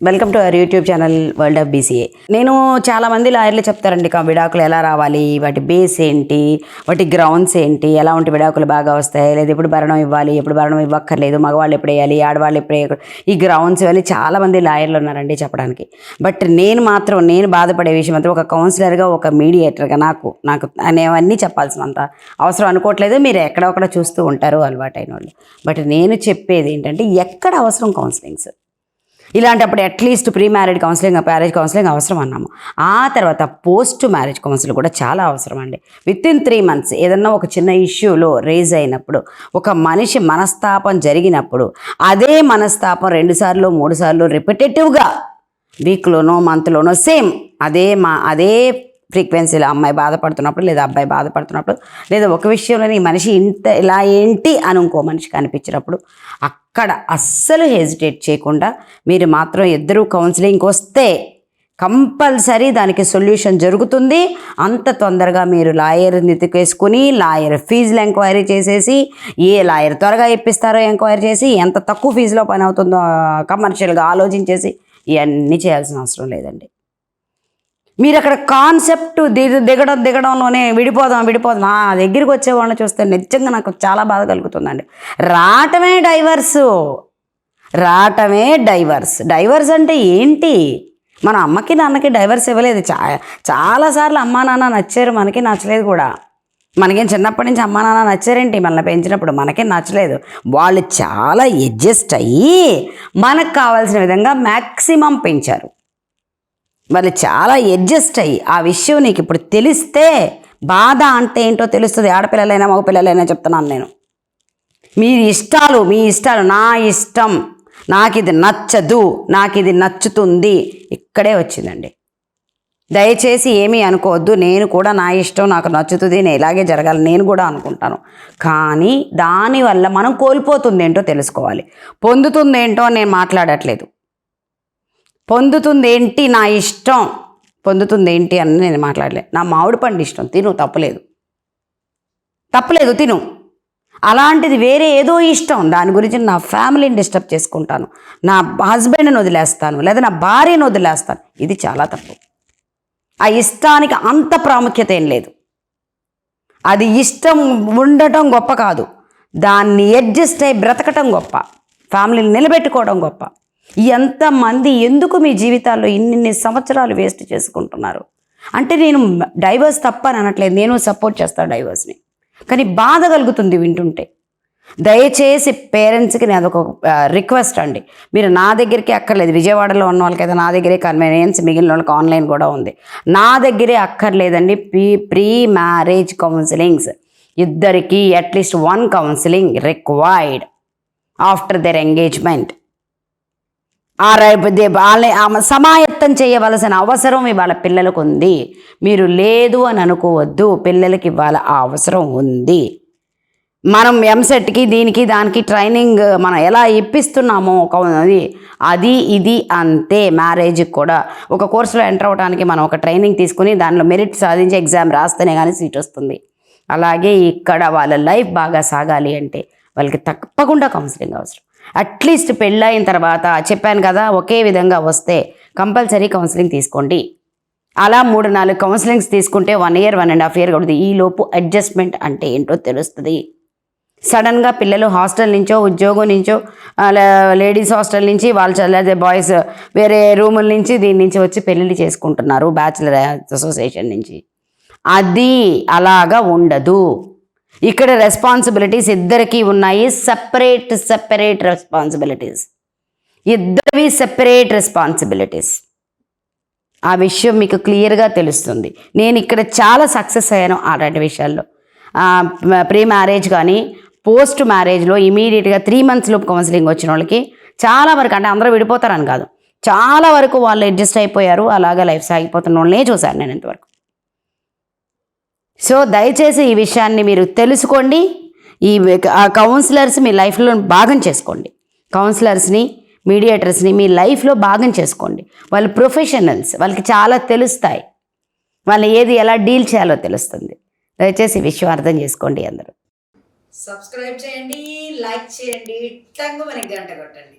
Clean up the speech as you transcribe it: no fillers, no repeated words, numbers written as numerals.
Welcome to our YouTube channel world of BCA. నేను చాలామంది లాయర్లు చెప్తారండి విడాకులు ఎలా రావాలి, వాటి బేస్ ఏంటి, వాటి గ్రౌండ్స్ ఏంటి, ఎలా ఉంటే విడాకులు బాగా వస్తాయి, లేదా ఎప్పుడు భరణం ఇవ్వాలి, ఎప్పుడు భరణం ఇవ్వక్కర్లేదు, మగవాళ్ళు ఎప్పుడు వేయాలి, ఆడవాళ్ళు ఎప్పుడు వేయాలి, ఈ గ్రౌండ్స్ ఇవన్నీ చాలామంది లాయర్లు ఉన్నారండి చెప్పడానికి. బట్ నేను బాధపడే విషయం మాత్రం ఒక కౌన్సిలర్గా, ఒక మీడియేటర్గా నాకు అనేవన్నీ చెప్పాల్సినంత అవసరం అనుకోవట్లేదు. మీరు ఎక్కడొక్కడ చూస్తూ ఉంటారు అలవాటైన వాళ్ళు. బట్ నేను చెప్పేది ఏంటంటే ఎక్కడ అవసరం కౌన్సిలింగ్స్. ఇలాంటప్పుడు at least pre marriage counselling, marriage counselling అవసరం అన్నాము. ఆ తర్వాత పోస్ట్ మ్యారేజ్ కౌన్సిలింగ్ కూడా చాలా అవసరం అండి. వితిన్ 3 months ఏదన్నా ఒక చిన్న ఇష్యూలో రేజ్ అయినప్పుడు, ఒక మనిషి మనస్తాపం జరిగినప్పుడు, అదే మనస్తాపం 2 సార్లు 3 సార్లు రిపిటేటివ్గా వీక్లోనో మంత్లోనో సేమ్ అదే ఫ్రీక్వెన్సీలో అమ్మాయి బాధపడుతున్నప్పుడు, లేదా అబ్బాయి బాధపడుతున్నప్పుడు, లేదా ఒక విషయంలోని ఈ మనిషి ఇలా ఏంటి అని ఇంకో మనిషికి అనిపించినప్పుడు, అక్కడ అస్సలు హెజిటేట్ చేయకుండా మీరు మాత్రం ఇద్దరు కౌన్సిలింగ్కి వస్తే కంపల్సరీ దానికి సొల్యూషన్ జరుగుతుంది. అంత తొందరగా మీరు లాయర్ని ఎత్తుకేసుకుని లాయర్ ఫీజులు ఎంక్వైరీ చేసేసి, ఏ లాయర్ త్వరగా ఇప్పిస్తారో ఎంక్వైరీ చేసి, ఎంత తక్కువ ఫీజులో పని అవుతుందో కమర్షియల్గా ఆలోచించేసి ఇవన్నీ చేయాల్సిన అవసరం లేదండి. మీరు అక్కడ కాన్సెప్ట్ దిగడంలోనే విడిపోదాం నా దగ్గరికి వచ్చే వాళ్ళని చూస్తే నిజంగా నాకు చాలా బాధ కలుగుతుందండి. రావటమే డైవర్స్ అంటే ఏంటి? మన అమ్మకి నాన్నకి డైవర్స్ ఇవ్వలేదు. చాలాసార్లు అమ్మా నాన్న నచ్చారు, మనకి నచ్చలేదు కూడా. మనకేం చిన్నప్పటి నుంచి అమ్మా నాన్న నచ్చారేంటి? మనల్ని పెంచినప్పుడు మనకేం నచ్చలేదు. వాళ్ళు చాలా అడ్జస్ట్ అయ్యి మనకు కావాల్సిన విధంగా మ్యాక్సిమం పెంచారు. వాళ్ళు చాలా అడ్జస్ట్ అయ్యి ఆ విషయం నీకు ఇప్పుడు తెలిస్తే బాధ అంటే ఏంటో తెలుస్తుంది. ఆడపిల్లలైనా మగపిల్లలైనా చెప్తున్నాను నేను. మీ ఇష్టాలు నా ఇష్టం, నాకు ఇది నచ్చదు, నాకు ఇది నచ్చుతుంది, ఇక్కడే వచ్చిందండి. దయచేసి ఏమీ అనుకోవద్దు. నేను కూడా నా ఇష్టం, నాకు నచ్చుతుంది, నేను ఇలాగే జరగాలి నేను కూడా అనుకుంటాను. కానీ దానివల్ల మనం కోల్పోతుంది ఏంటో తెలుసుకోవాలి. పొందుతుంది ఏంటో నేను మాట్లాడట్లేదు. పొందుతుంది ఏంటి, నా ఇష్టం పొందుతుంది ఏంటి అని నేను మాట్లాడలేదు. నా మామిడి పండు ఇష్టం, తిను, తప్పలేదు, తిను. అలాంటిది వేరే ఏదో ఇష్టం, దాని గురించి నా ఫ్యామిలీని డిస్టర్బ్ చేసుకుంటాను, నా హస్బెండ్ని వదిలేస్తాను, లేదా నా భార్యను వదిలేస్తాను. ఇది చాలా తప్పు. ఆ ఇష్టానికి అంత ప్రాముఖ్యత ఏం లేదు. అది ఇష్టం ఉండటం గొప్ప కాదు, దాన్ని అడ్జస్ట్ అయ్యి బ్రతకటం గొప్ప, ఫ్యామిలీని నిలబెట్టుకోవడం గొప్ప. ఎంతమంది ఎందుకు మీ జీవితాల్లో ఇన్ని సంవత్సరాలు వేస్ట్ చేసుకుంటున్నారు అంటే, నేను డైవర్స్ తప్ప అని అనట్లేదు, నేను సపోర్ట్ చేస్తాను డైవర్స్ని. కానీ బాధ కలుగుతుంది వింటుంటే. దయచేసి పేరెంట్స్కి నేను అదొక రిక్వెస్ట్ అండి, మీరు నా దగ్గరికి అక్కర్లేదు. విజయవాడలో ఉన్న వాళ్ళకైతే నా దగ్గరే కన్వీనియన్స్, మిగిలిన వాళ్ళకి ఆన్లైన్ కూడా ఉంది. నా దగ్గరే అక్కర్లేదండి ప్రీ మ్యారేజ్ కౌన్సిలింగ్స్. ఇద్దరికి at least 1 counselling required after there engagement. సమాయత్తం చేయవలసిన అవసరం ఇవాళ పిల్లలకు ఉంది. మీరు లేదు అని అనుకోవద్దు, పిల్లలకి ఇవాళ ఆ అవసరం ఉంది. మనం ఎంసెట్కి దీనికి దానికి ట్రైనింగ్ మనం ఎలా ఇప్పిస్తున్నామో అది ఇది అంతే. మ్యారేజ్కి కూడా ఒక కోర్సులో ఎంటర్ అవ్వడానికి మనం ఒక ట్రైనింగ్ తీసుకుని దానిలో మెరిట్ సాధించి ఎగ్జామ్ రాస్తేనే కానీ సీట్ వస్తుంది. అలాగే ఇక్కడ వాళ్ళ లైఫ్ బాగా సాగాలి అంటే వాళ్ళకి తప్పకుండా కౌన్సిలింగ్ అవసరం. అట్లీస్ట్ పెళ్ళైన తర్వాత చెప్పాను కదా, ఒకే విధంగా వస్తే కంపల్సరీ కౌన్సిలింగ్ తీసుకోండి. అలా 3-4 కౌన్సిలింగ్స్ తీసుకుంటే 1 year 1.5 year అవుతుంది. ఈలోపు అడ్జస్ట్మెంట్ అంటే ఏంటో తెలుస్తుంది. సడన్గా పిల్లలు హాస్టల్ నుంచో, ఉద్యోగం నుంచో, లేడీస్ హాస్టల్ నుంచి, వాళ్ళు చల్లే బాయ్స్ వేరే రూముల నుంచి, దీని నుంచి వచ్చి పెళ్ళిళ్ళు చేసుకుంటున్నారు బ్యాచులర్ అసోసియేషన్ నుంచి. అది అలాగా ఉండదు. ఇక్కడ రెస్పాన్సిబిలిటీస్ ఇద్దరికీ ఉన్నాయి, సెపరేట్ రెస్పాన్సిబిలిటీస్, ఇద్దరివి సెపరేట్ రెస్పాన్సిబిలిటీస్. ఆ విషయం మీకు క్లియర్గా తెలుస్తుంది. నేను ఇక్కడ చాలా సక్సెస్ అయ్యాను అలాంటి విషయాల్లో. ప్రీ మ్యారేజ్ కానీ పోస్ట్ మ్యారేజ్లో ఇమీడియట్గా 3 months లోపు కౌన్సిలింగ్ వచ్చిన వాళ్ళకి చాలా వరకు, అంటే అందరూ విడిపోతారని కాదు, చాలా వరకు వాళ్ళు అడ్జస్ట్ అయిపోయారు. అలాగా లైఫ్ సాగిపోతున్న వాళ్ళనే చూశాను నేను ఇంతవరకు. సో దయచేసి ఈ విషయాన్ని మీరు తెలుసుకోండి. ఈ కౌన్సిలర్స్ మీ లైఫ్లో భాగం చేసుకోండి. కౌన్సిలర్స్ని, మీడియేటర్స్ని మీ లైఫ్లో భాగం చేసుకోండి. వాళ్ళు ప్రొఫెషనల్స్, వాళ్ళకి చాలా తెలుస్తాయి, వాళ్ళు ఏది ఎలా డీల్ చేయాలో తెలుస్తుంది. దయచేసి ఈ విషయం అర్థం చేసుకోండి. అందరూ సబ్స్క్రైబ్ చేయండి, లైక్ చేయండి, టంగు మనకి గంట కొట్టండి.